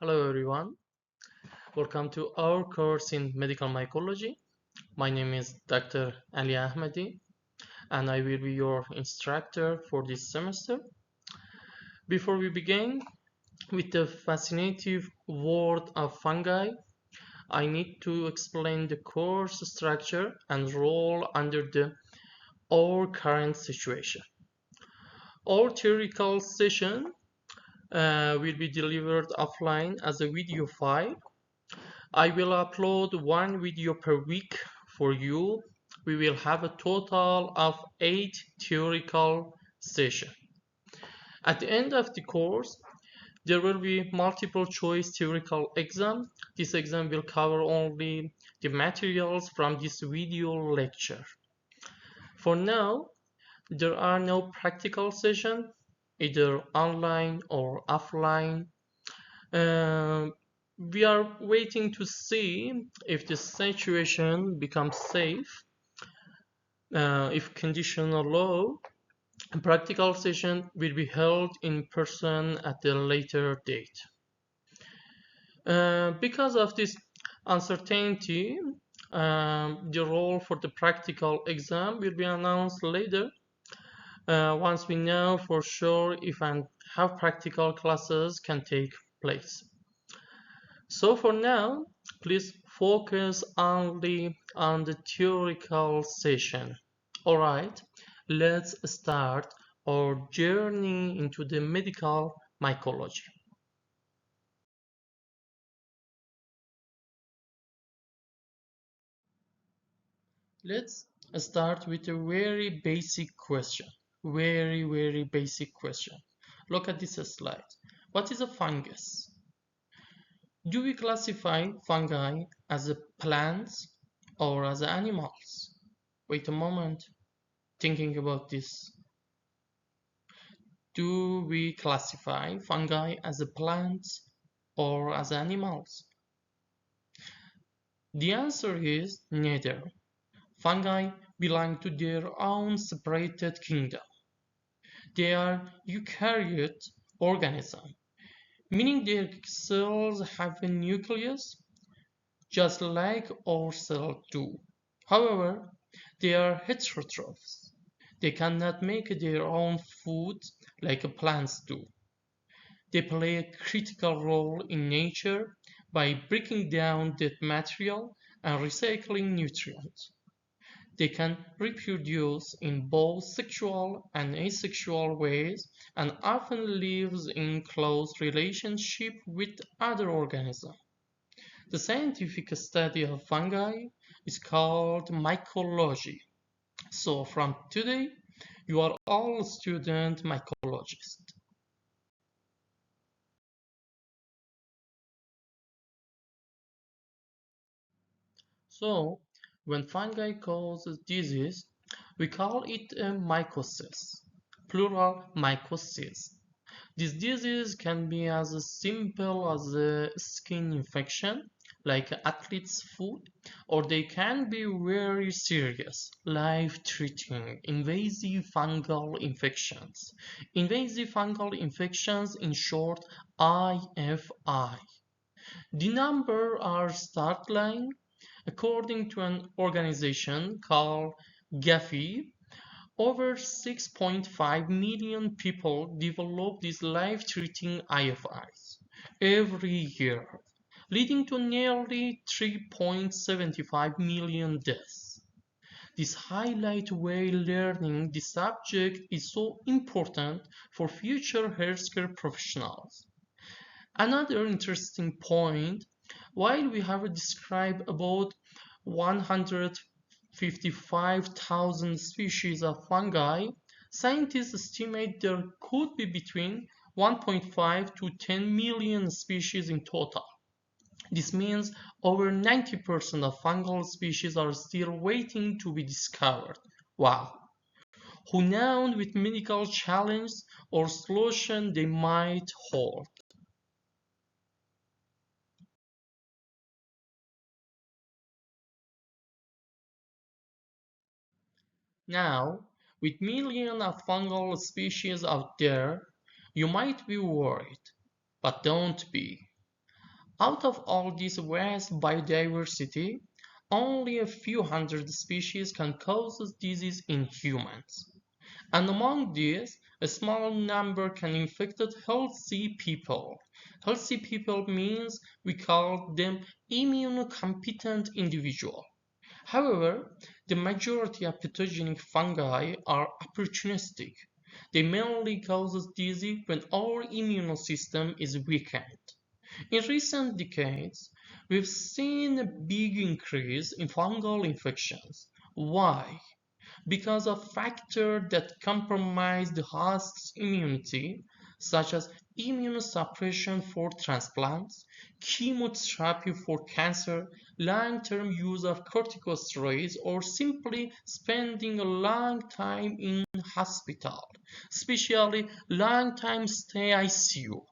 Hello everyone, welcome to our course in medical mycology. My name is Dr. Ali Ahmadi and I will be your instructor for this semester. Before we begin with the fascinating world of fungi, I need to explain the course structure and role under our current situation. Our theoretical session will be delivered offline as a video file. I will upload one video per week for you. We will have a total of 8 theoretical sessions. At the end of the course, there will be multiple choice theoretical exam. This exam will cover only the materials from this video lecture. For now, there are no practical sessions, either online or offline. We are waiting to see if the situation becomes safe. If conditions allow, a practical session will be held in person at a later date. Because of this uncertainty, the role for the practical exam will be announced later once we know for sure if and how practical classes can take place. So for now, please focus only on the theoretical session. Alright, let's start our journey into the medical mycology. Let's start with a very basic question. Very basic question. Look at this slide. What is a fungus? Do we classify fungi as a plants or as animals? Wait a moment. Thinking about this. Do we classify fungi as a plants or as animals? The answer is neither. Fungi belong to their own separated kingdom. They are eukaryote organisms, meaning their cells have a nucleus, just like our cells do. However, they are heterotrophs. They cannot make their own food like plants do. They play a critical role in nature by breaking down dead material and recycling nutrients. They can reproduce in both sexual and asexual ways and often lives in close relationship with other organisms. The scientific study of fungi is called mycology. So from today, you are all student mycologists. So when fungi cause disease, we call it a mycosis, plural mycosis. This disease can be as simple as a skin infection, like athlete's foot, or they can be very serious, life-threatening, invasive fungal infections. Invasive fungal infections, in short, IFI. The numbers are startling. According to an organization called Gafi, over 6.5 million people develop these life-threatening IFIs every year, leading to nearly 3.75 million deaths. This highlights why learning the subject is so important for future healthcare professionals. Another interesting point, while we have described about 155,000 species of fungi, scientists estimate there could be between 1.5 to 10 million species in total. This means over 90% of fungal species are still waiting to be discovered. Wow! Who knows with medical challenge or solution they might hold. Now, with millions of fungal species out there, you might be worried, but don't be. Out of all this vast biodiversity, only a few hundred species can cause disease in humans. And among these, a small number can infect healthy people. Healthy people means we call them immunocompetent individuals. However, the majority of pathogenic fungi are opportunistic. They mainly cause disease when our immune system is weakened. In recent decades, we've seen a big increase in fungal infections. Why? Because of factors that compromise the host's immunity, such as immunosuppression for transplants, chemotherapy for cancer, long-term use of corticosteroids, or simply spending a long time in hospital, especially long-time stay ICU.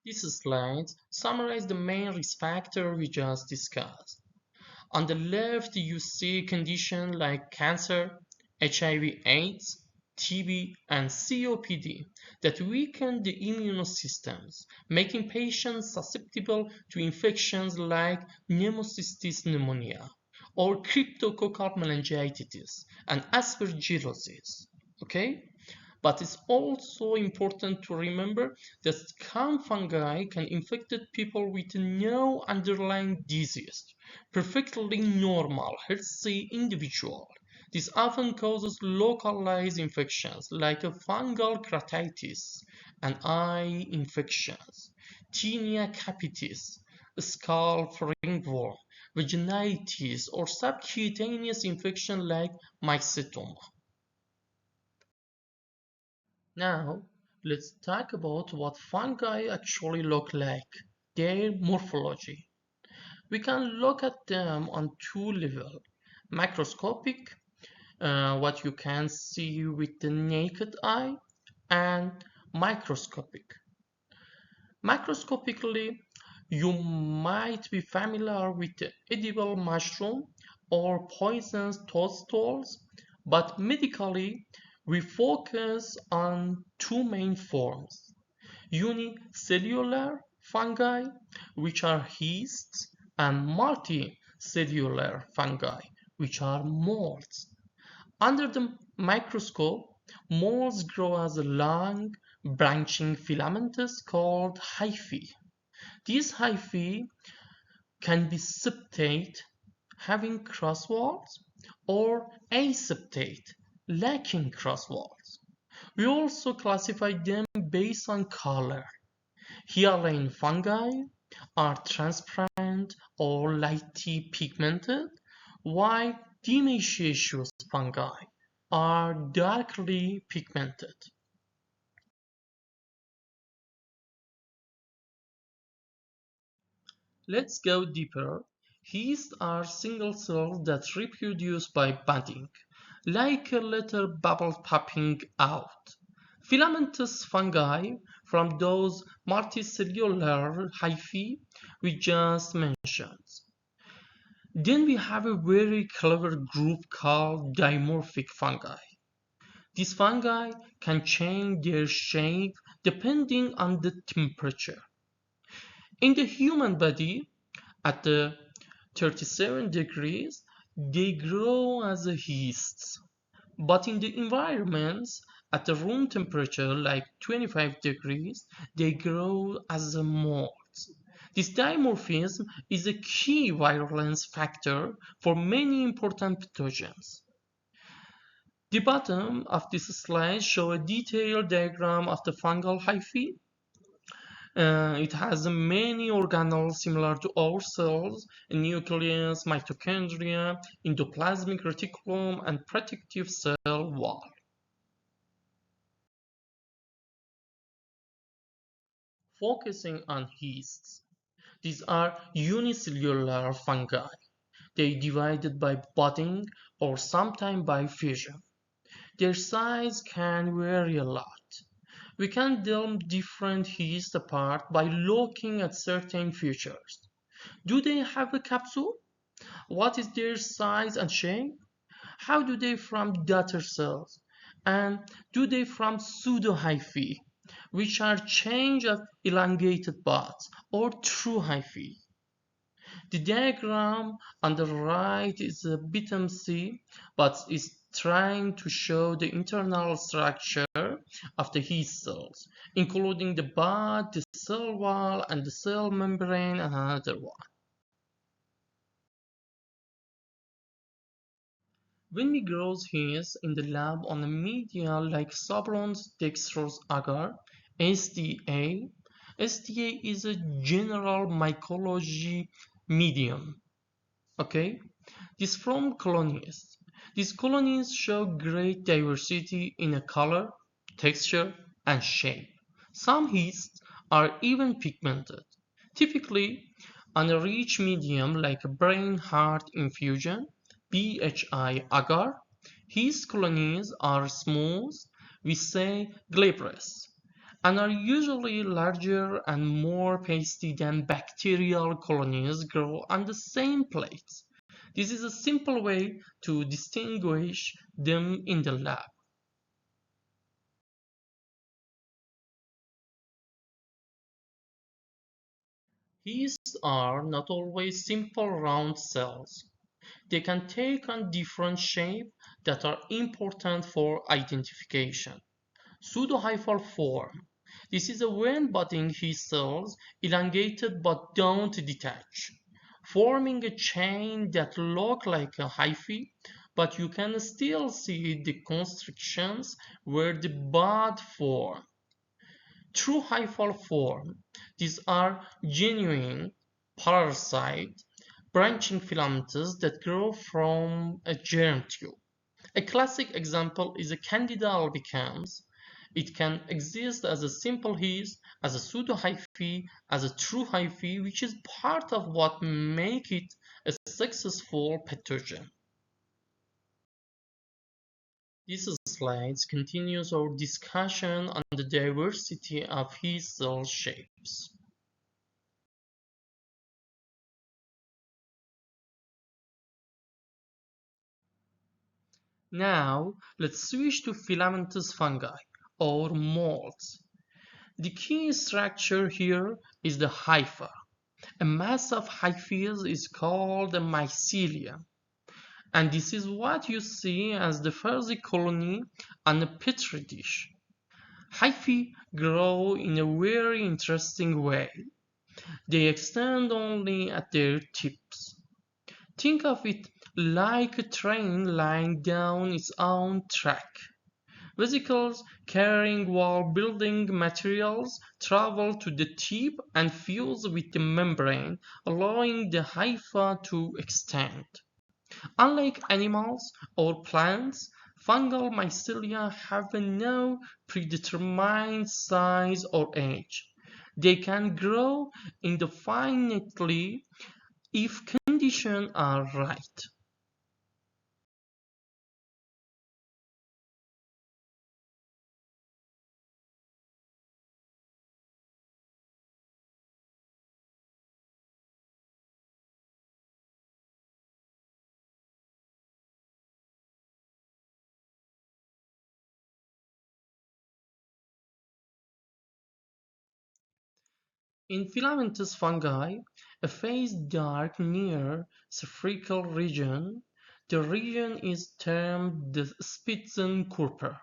This slide summarizes the main risk factors we just discussed. On the left, you see conditions like cancer, HIV/AIDS, TB, and COPD that weaken the immune systems, making patients susceptible to infections like pneumocystis pneumonia or cryptococcal meningitis and aspergillosis. Okay? But it's also important to remember that some fungi can infect people with no underlying disease, perfectly normal, healthy individual. This often causes localized infections like a fungal keratitis and eye infections, tinea capitis, scalp ringworm, vaginitis, or subcutaneous infection like mycetoma. Now, let's talk about what fungi actually look like, their morphology. We can look at them on two levels. Macroscopic, what you can see with the naked eye, and microscopic. Macroscopically, you might be familiar with the edible mushroom or poisonous toadstools, but medically, we focus on two main forms: unicellular fungi, which are yeasts, and multicellular fungi, which are molds. Under the microscope, molds grow as long, branching filaments called hyphae. These hyphae can be septate, having cross walls, or aseptate, lacking cross walls. We also classify them based on color. Hyaline fungi are transparent or lightly pigmented, while dimaceous fungi are darkly pigmented. Let's go deeper. Yeasts are single cells that reproduce by budding, like a little bubble popping out. Filamentous fungi from those multicellular hyphae we just mentioned. Then we have a very clever group called dimorphic fungi. These fungi can change their shape depending on the temperature. In the human body, at the 37 degrees, they grow as yeasts. But in the environments at the room temperature, like 25 degrees, they grow as molds. This dimorphism is a key virulence factor for many important pathogens. The bottom of this slide shows a detailed diagram of the fungal hyphae. It has many organelles similar to our cells: a nucleus, mitochondria, endoplasmic reticulum, and protective cell wall. Focusing on yeasts, these are unicellular fungi. They divided by budding or sometimes by fission. Their size can vary a lot. We can tell different yeasts apart by looking at certain features. Do they have a capsule? What is their size and shape? How do they form daughter cells? And do they form pseudohyphae? which are chains of elongated buds or true hyphae. The diagram on the right is a bit messy, but is trying to show the internal structure of the yeast cells, including the bud, the cell wall, and the cell membrane, and another one. When we grow yeast in the lab on a media like sablons dextrose agar, SDA, SDA is a general mycology medium. Okay, this from colonies. These colonies show great diversity in a color, texture, and shape. Some yeasts are even pigmented. Typically, on a rich medium like a brain-heart infusion, BHI agar, yeast colonies are smooth, we say glabrous, and are usually larger and more pasty than bacterial colonies grow on the same plates. This is a simple way to distinguish them in the lab. Yeasts are not always simple round cells. They can take on different shapes that are important for identification. Pseudohyphal form. This is when budding yeast cells elongated but don't detach, forming a chain that look like a hyphae, but you can still see the constrictions where the bud form. True hyphal form. These are genuine parasite branching filaments that grow from a germ tube. A classic example is a Candida albicans. It can exist as a simple yeast, as a pseudohyphae, as a true hyphae, which is part of what make it a successful pathogen. This slide continues our discussion on the diversity of yeast cell shapes. Now, let's switch to filamentous fungi, or molds. The key structure here is the hypha. A mass of hyphae is called a mycelium, and this is what you see as the fuzzy colony on a petri dish. Hyphae grow in a very interesting way. They extend only at their tips. Think of it like a train lying down its own track. Vesicles carrying wall building materials travel to the tip and fuse with the membrane, allowing the hypha to extend. Unlike animals or plants, fungal mycelia have no predetermined size or age. They can grow indefinitely if conditions are right. In filamentous fungi, a phase dark near spherical region, the region is termed the Spitzenkörper,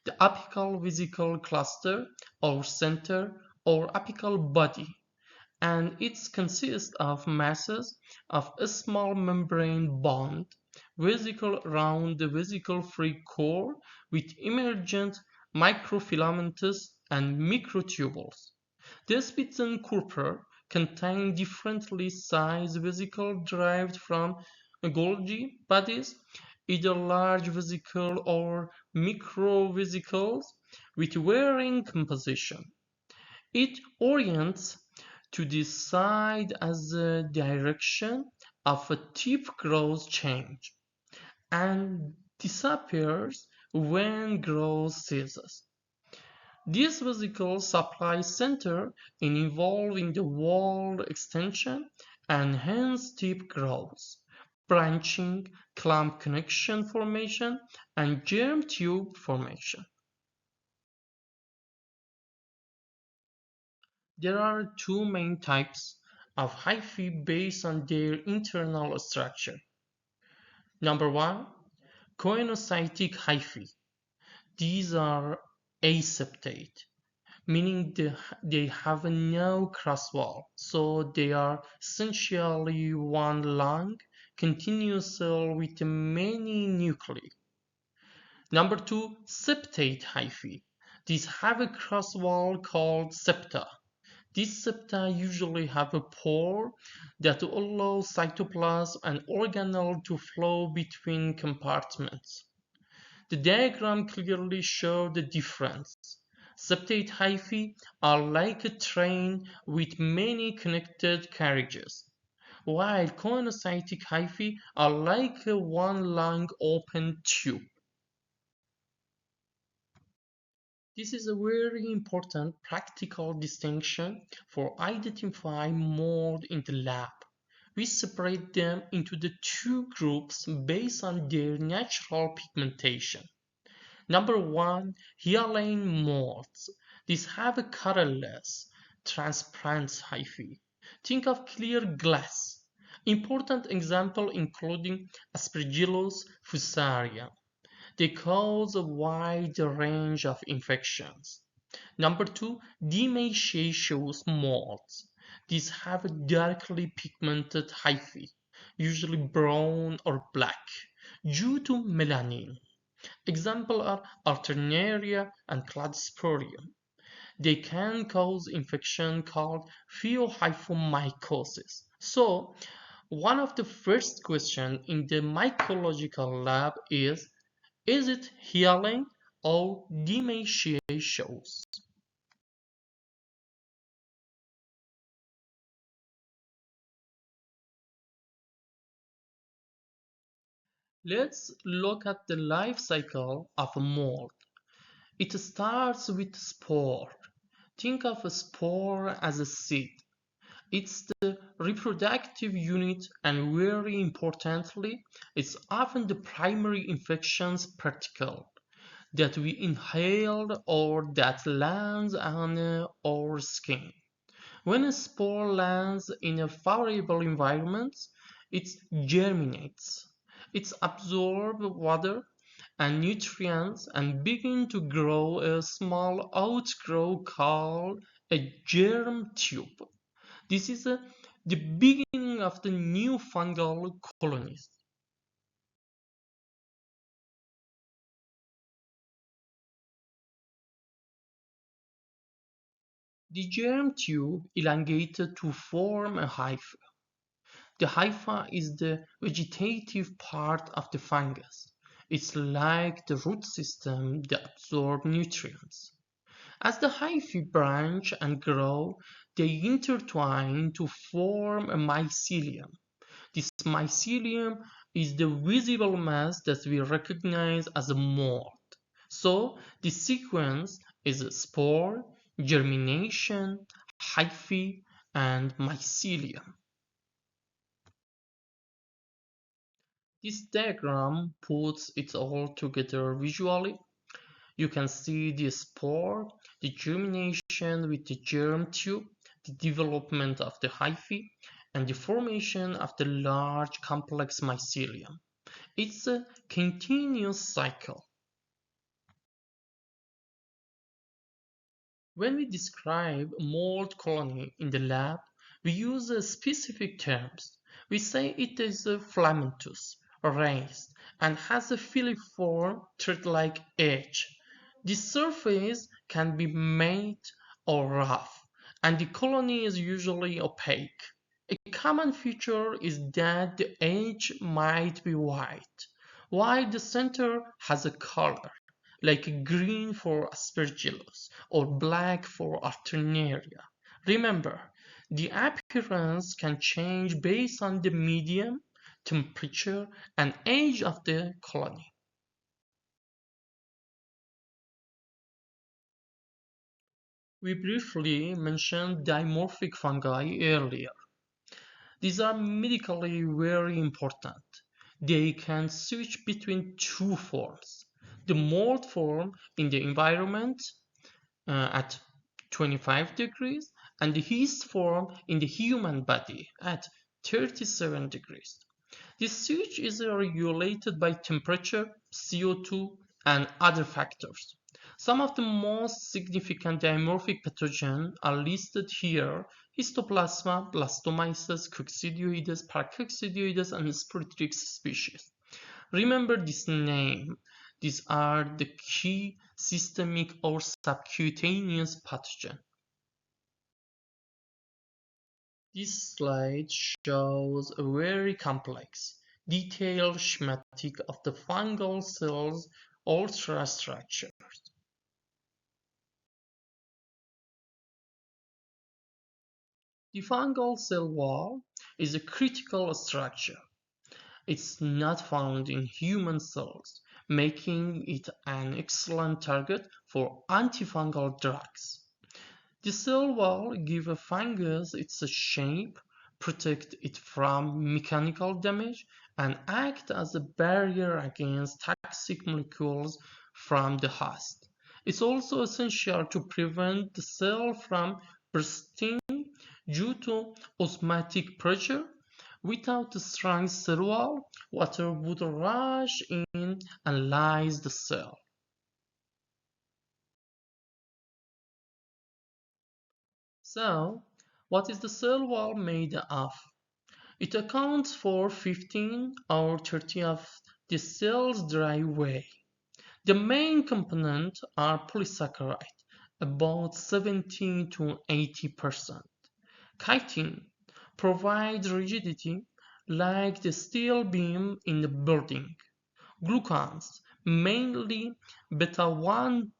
the apical vesicle cluster or center or apical body, and it consists of masses of a small membrane bound vesicle around the vesicle-free core with emergent microfilamentous and microtubules. The Spitzenkörper contain differently sized vesicles derived from Golgi bodies, either large vesicle or microvesicles with varying composition. It orients to the side as the direction of a tip growth change and disappears when growth ceases. These vesicles supply center and involve in the wall extension and hence tip growth, branching, clamp connection formation, and germ tube formation. There are two main types of hyphae based on their internal structure. Number one, choanocytic hyphae. These are aseptate, meaning they have no cross wall, so they are essentially one long, continuous cell with many nuclei. Number two, septate hyphae. These have a cross wall called septa. These septa usually have a pore that allows cytoplasm and organelle to flow between compartments. The diagram clearly shows the difference. Septate hyphae are like a train with many connected carriages, while choanocytic hyphae are like a one long open tube. This is a very important practical distinction for identifying mold in the lab. We separate them into the two groups based on their natural pigmentation. Number one, hyaline molds. These have a colorless, transparent hyphae. Think of clear glass. Important examples including Aspergillus fusarium. They cause a wide range of infections. Number two, dimaceous molds. These have a darkly pigmented hyphae, usually brown or black, due to melanin. Examples are Alternaria and Cladosporium. They can cause infection called pheohyphomycosis. So, one of the first questions in the mycological lab is it healing or demaciations? Let's look at the life cycle of a mold. It starts with spore. Think of a spore as a seed. It's the reproductive unit, and very importantly, it's often the primary infections particle that we inhale or that lands on our skin. When a spore lands in a favorable environment, it germinates. It absorbs water and nutrients and begins to grow a small outgrowth called a germ tube. This is the beginning of the new fungal colonies. The germ tube elongated to form a hypha. The hypha is the vegetative part of the fungus. It's like the root system that absorbs nutrients. As the hyphae branch and grow, they intertwine to form a mycelium. This mycelium is the visible mass that we recognize as a mold. So the sequence is spore, germination, hyphae, and mycelium. This diagram puts it all together visually. You can see the spore, the germination with the germ tube, the development of the hyphae, and the formation of the large complex mycelium. It's a continuous cycle. When we describe a mold colony in the lab, we use specific terms. We say it is filamentous, raised, and has a filiform thread-like edge. The surface can be matte or rough, and the colony is usually opaque. A common feature is that the edge might be white, while the center has a color, like green for Aspergillus or black for Alternaria. Remember, the appearance can change based on the medium, temperature, and age of the colony. We briefly mentioned dimorphic fungi earlier. These are medically very important. They can switch between two forms. The mold form in the environment at 25 degrees and the heat formed in the human body at 37 degrees. This switch is regulated by temperature, CO2, and other factors. Some of the most significant dimorphic pathogens are listed here: Histoplasma, Blastomyces, Coccidioides, Paracoccidioides, and Spiritrix species. Remember this name. These are the key systemic or subcutaneous pathogens. This slide shows a very complex, detailed schematic of the fungal cell's ultrastructure. The fungal cell wall is a critical structure. It's not found in human cells, making it an excellent target for antifungal drugs. The cell wall gives a fungus its shape, protect it from mechanical damage, and act as a barrier against toxic molecules from the host. It's also essential to prevent the cell from bursting due to osmotic pressure. Without a strong cell wall, water would rush in and lyse the cell. So, what is the cell wall made of? It accounts for 15 or 30 of the cell's dry weight. The main components are polysaccharide, about 70 to 80%. Chitin provides rigidity like the steel beam in the building. Glucans, mainly beta-1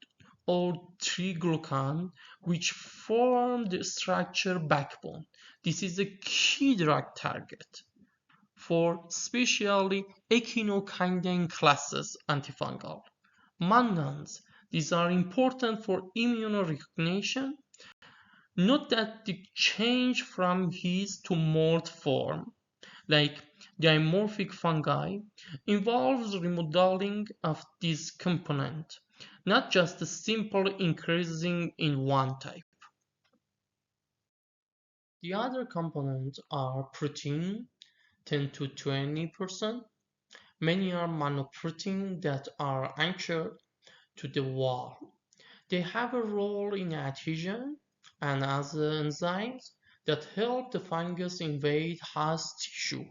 or 3-glucan, which form the structure backbone. This is a key drug target for especially echinokindin classes antifungal. Mannans, these are important for immunorecognition. Note that the change from yeast to mold form, like dimorphic fungi, involves remodeling of this component, not just a simple increasing in one type. The other components are protein, 10 to 20%. Many are monoprotein that are anchored to the wall. They have a role in adhesion and as enzymes that help the fungus invade host tissue.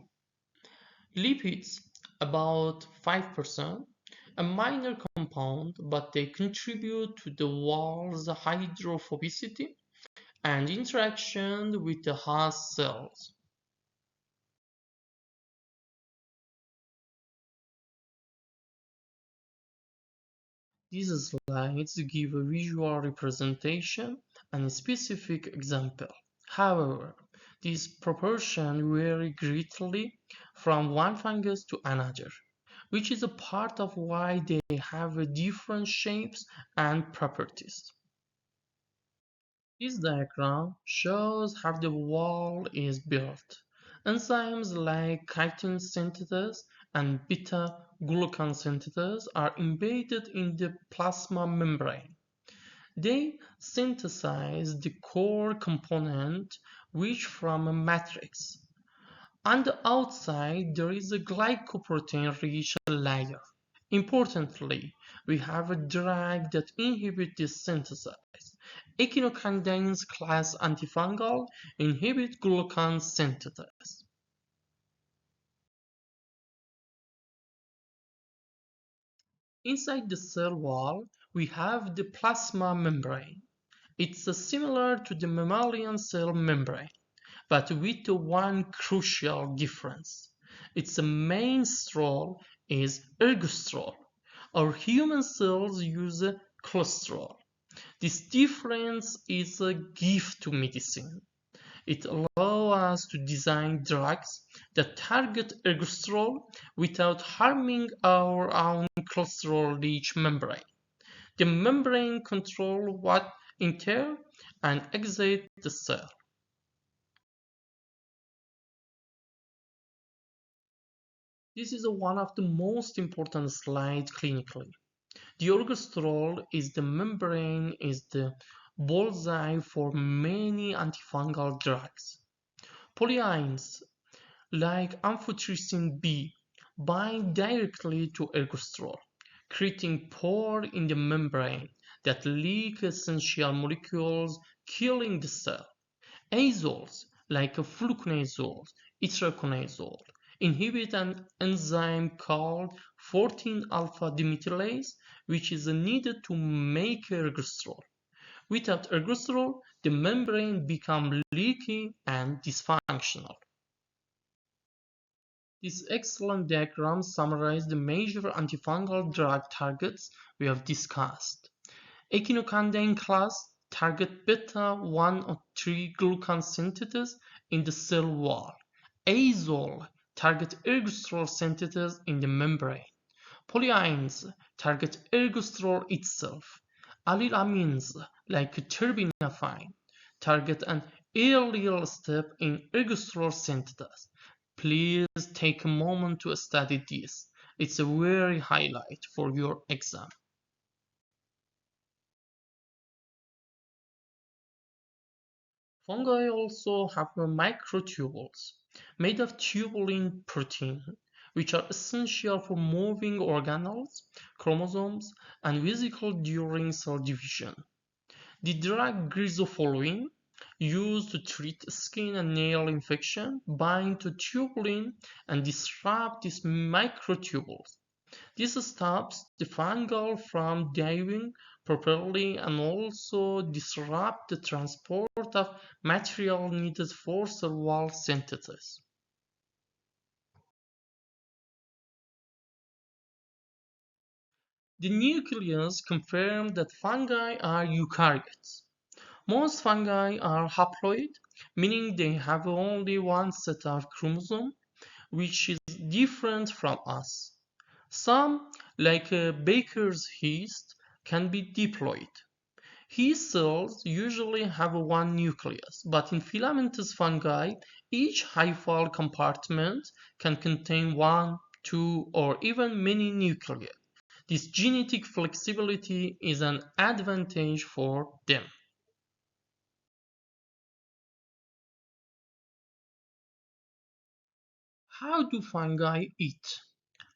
Lipids, about 5%, a minor compound, but they contribute to the wall's hydrophobicity and interaction with the host cells. These slides give a visual representation and a specific example. However, these proportions vary greatly from one fungus to another, which is a part of why they have different shapes and properties. This diagram shows how the wall is built. Enzymes like chitin synthetase and beta-glucan synthetase are embedded in the plasma membrane. They synthesize the core component, which from a matrix. On the outside, there is a glycoprotein-rich layer. Importantly, we have a drug that inhibits this synthesis. Echinokindins class antifungal inhibit glucan synthesis. Inside the cell wall, we have the plasma membrane. It's similar to the mammalian cell membrane, but with one crucial difference. Its main role is ergosterol. Our human cells use cholesterol. This difference is a gift to medicine. It allows us to design drugs that target ergosterol without harming our own cholesterol-rich membrane. The membrane controls what enters and exits the cell. This is one of the most important slides clinically. The ergosterol is the membrane is the bullseye for many antifungal drugs. Polyines like amphotericin B bind directly to ergosterol, creating pores in the membrane that leak essential molecules, killing the cell. Azoles, like fluconazole, itraconazole, inhibit an enzyme called 14-alpha demethylase, which is needed to make ergosterol. Without ergosterol, the membrane becomes leaky and dysfunctional. This excellent diagram summarizes the major antifungal drug targets we have discussed. Echinocandin class target beta-103 glucan synthesis in the cell wall. Azole target ergosterol synthesis in the membrane. Polyamines target ergosterol itself. Allylamines, like terbinafine, target an earlier step in ergosterol synthesis. Please take a moment to study this. It's a very highlight for your exam. Fungi also have microtubules made of tubulin protein, which are essential for moving organelles, chromosomes, and vesicles during cell division. The drug grisopholuene, used to treat skin and nail infection, bind to tubulin and disrupt these microtubules. This stops the fungal from diving properly and also disrupt the transport of material needed for cell wall synthesis. The nucleus confirms that fungi are eukaryotes. Most fungi are haploid, meaning they have only one set of chromosomes, which is different from us. Some, like baker's yeast, can be diploid. Yeast cells usually have one nucleus, but in filamentous fungi, each hyphal compartment can contain one, two, or even many nuclei. This genetic flexibility is an advantage for them. How do fungi eat?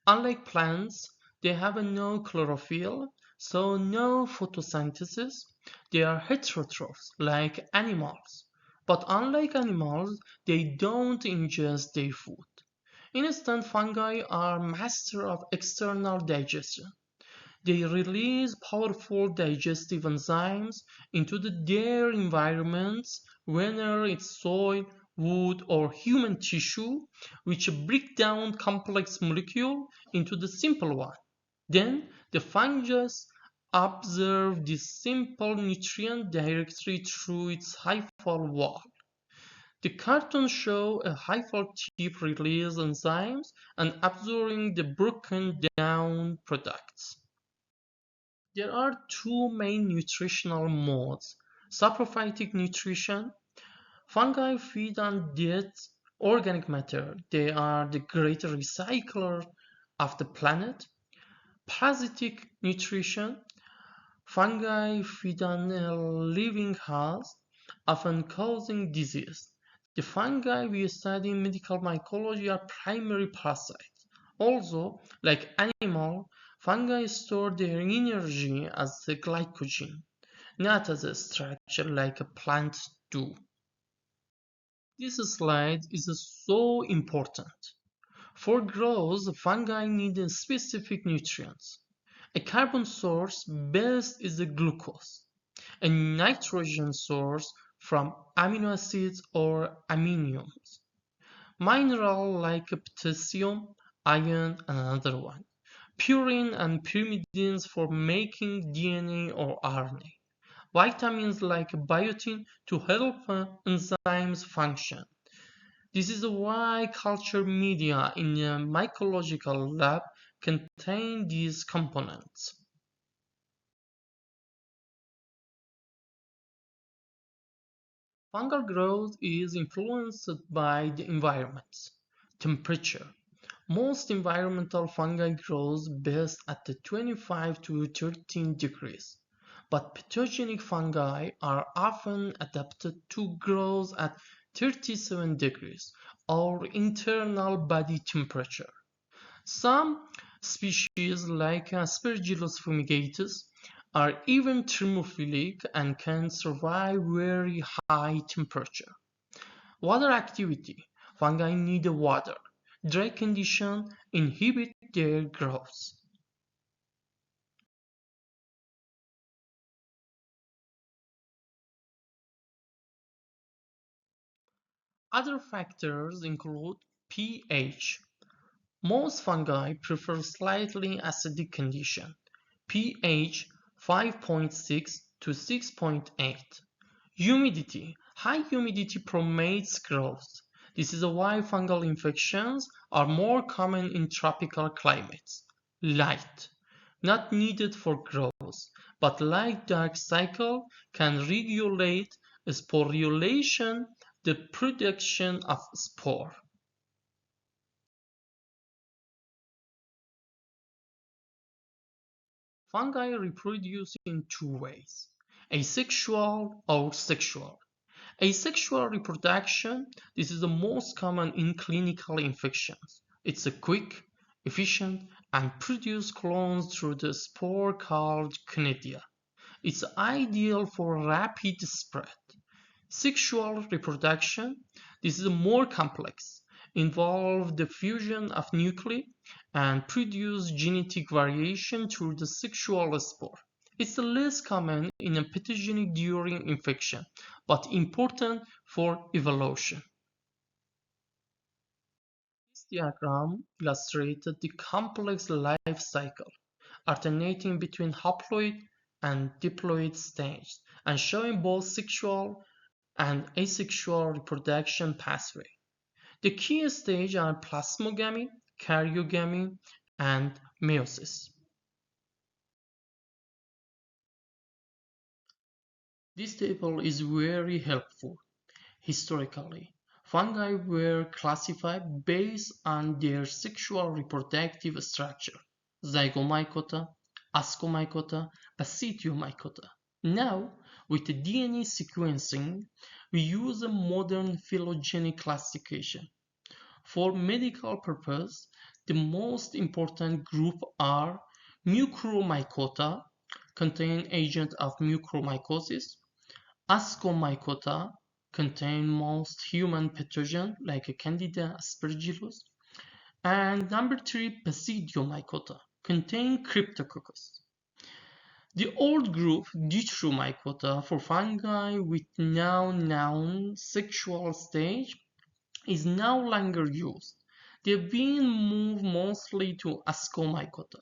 Unlike plants, they have no chlorophyll, so no photosynthesis. They are heterotrophs, like animals. But unlike animals, they don't ingest their food. Instead, fungi are masters of external digestion. They release powerful digestive enzymes into their environments, whether it's soil, wood, or human tissue, which break down complex molecules into the simple one. Then the fungus absorbs this simple nutrient directly through its hyphal wall. The cartoons show a hyphal tip release enzymes and absorbing the broken down products. There are two main nutritional modes: saprophytic nutrition. Fungi feed on dead organic matter. They are the great recycler of the planet. Parasitic nutrition. Fungi feed on a living host, often causing disease. The fungi we study in medical mycology are primary parasites. Also, like animals, fungi store their energy as a glycogen, not as a structure like plants do. This slide is so important. For growth, fungi need specific nutrients. A carbon source best is the glucose. A nitrogen source from amino acids or aminiums. Mineral like potassium, iron, and another one. Purine and pyrimidines for making DNA or RNA. Vitamins like biotin to help enzymes function. This is why culture media in a mycological lab contain these components. Fungal growth is influenced by the environment. Temperature. Most environmental fungi grows best at the 25 to 13 degrees. but pathogenic fungi are often adapted to growth at 37 degrees or internal body temperature. Some species, like Aspergillus fumigatus, are even thermophilic and can survive very high temperature. Water activity. Fungi need water. Dry conditions inhibit their growth. Other factors include pH. Most fungi prefer slightly acidic condition, pH 5.6 to 6.8. Humidity. High humidity promotes growth. This is why fungal infections are more common in tropical climates. Light. Not needed for growth, but light dark cycle can regulate sporulation, the production of spore. Fungi reproduce in two ways, asexual or sexual. Asexual reproduction, this is the most common in clinical infections. It's a quick, efficient, and produce clones through the spore called conidia. It's ideal for rapid spread. Sexual reproduction, this is more complex, involve the fusion of nuclei and produce genetic variation through the sexual spore. It's less common in a pathogenic during infection, but important for evolution. This diagram illustrates the complex life cycle, alternating between haploid and diploid stages, and showing both sexual and asexual reproduction pathway. The key stages are plasmogamy, karyogamy, and meiosis. This table is very helpful. Historically, fungi were classified based on their sexual reproductive structure: zygomycota, ascomycota, basidiomycota. Now, with the DNA sequencing, we use a modern phylogenetic classification. For medical purpose, the most important group are Mucromycota, contain agent of mucormycosis; Ascomycota, contain most human pathogen like Candida aspergillus; and number three, Basidiomycota, contain Cryptococcus. The old group Deuteromycota for fungi with now known sexual stage is no longer used. They've been moved mostly to Ascomycota.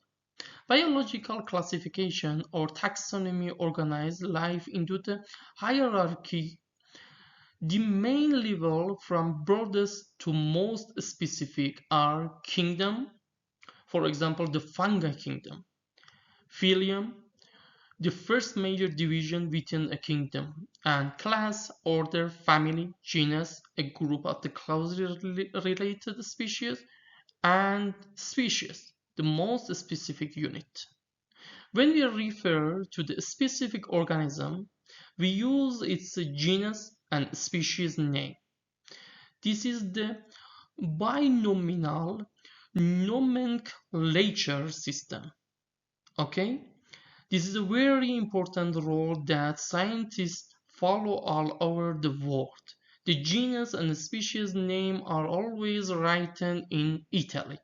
Biological classification or taxonomy organizes life into the hierarchy. The main level from broadest to most specific are kingdom, for example, the fungi kingdom; phylum, the first major division within a kingdom; and class, order, family, genus, a group of the closely related species; and species, the most specific unit. When we refer to the specific organism, we use its genus and species name. This is the binomial nomenclature system. Okay? This is a very important rule that scientists follow all over the world. The genus and species name are always written in italic.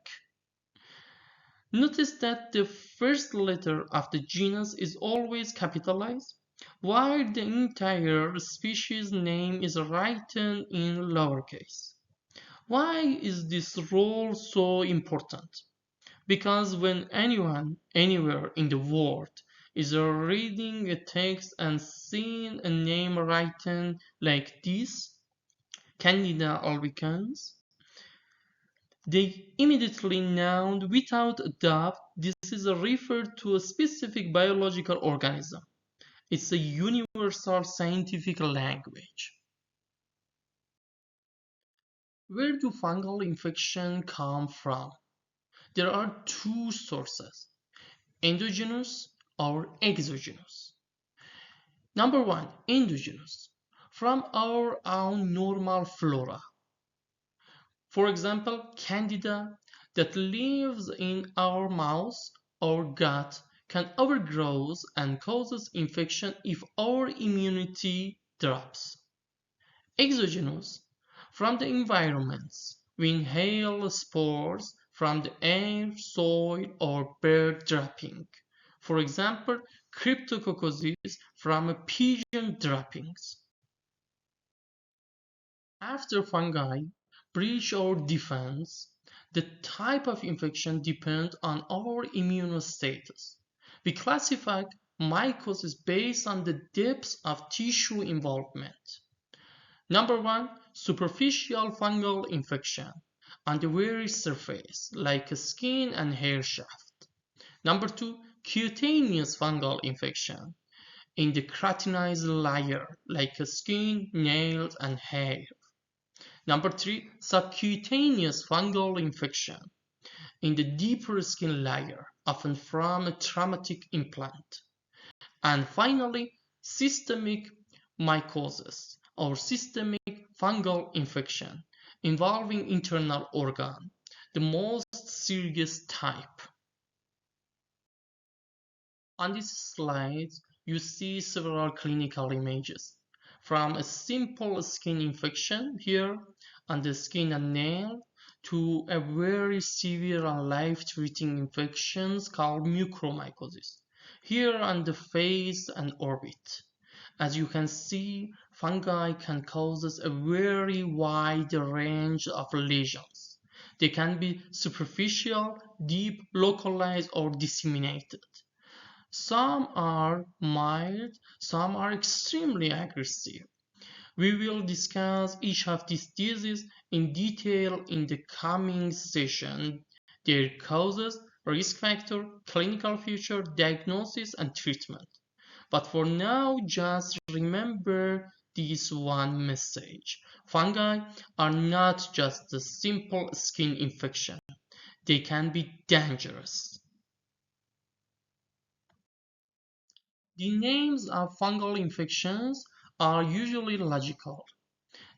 Notice that the first letter of the genus is always capitalized, while the entire species name is written in lowercase. Why is this rule so important? Because when anyone, anywhere in the world, is reading a text and seeing a name written like this, Candida albicans, they immediately know without a doubt this is referred to a specific biological organism. It's a universal scientific language. Where do fungal infections come from? There are two sources, endogenous or exogenous. Number one, endogenous, from our own normal flora. For example, Candida that lives in our mouth or gut can overgrow and causes infection if our immunity drops. Exogenous, from the environments. We inhale spores from the air, soil, or bird dropping. For example, cryptococcosis from pigeon droppings. After fungi breach our defense, the type of infection depends on our immune status. We classify mycosis based on the depth of tissue involvement. Number one, superficial fungal infection on the very surface, like skin and hair shaft. Number two, cutaneous fungal infection in the keratinized layer, like skin, nails, and hair. Number three, subcutaneous fungal infection in the deeper skin layer, often from a traumatic implant. And finally, systemic mycosis or systemic fungal infection involving internal organ, the most serious type. On this slide, you see several clinical images from a simple skin infection here on the skin and nail to a very severe and life-threatening infections called mucormycosis here on the face and orbit. As you can see, fungi can cause a very wide range of lesions. They can be superficial, deep, localized, or disseminated. Some are mild, some are extremely aggressive. We will discuss each of these diseases in detail in the coming session, their causes, risk factor, clinical feature, diagnosis, and treatment. But for now, just remember this one message. Fungi are not just a simple skin infection. They can be dangerous. The names of fungal infections are usually logical.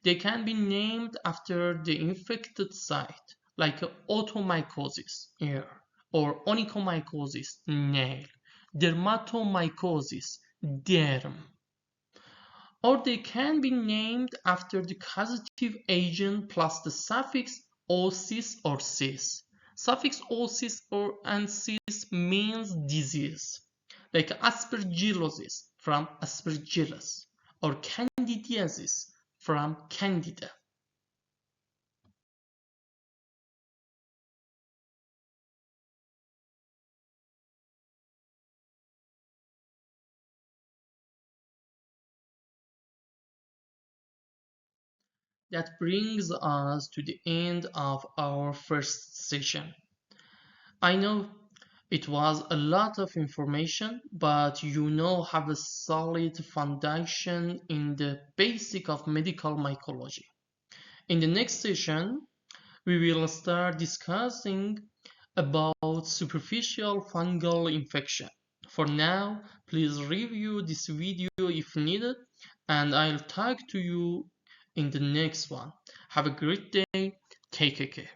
They can be named after the infected site, like otomycosis, ear, or onychomycosis, nail, dermatomycosis, derm. Or they can be named after the causative agent plus the suffix osis or cis. Suffix osis or and cis means disease, like aspergillosis from aspergillus or candidiasis from candida. That brings us to the end of our first session. I know it was a lot of information, but you now have a solid foundation in the basic of medical mycology. In the next session, we will start discussing about superficial fungal infection. For now, please review this video if needed, and I'll talk to you in the next one. Have a great day. Take care.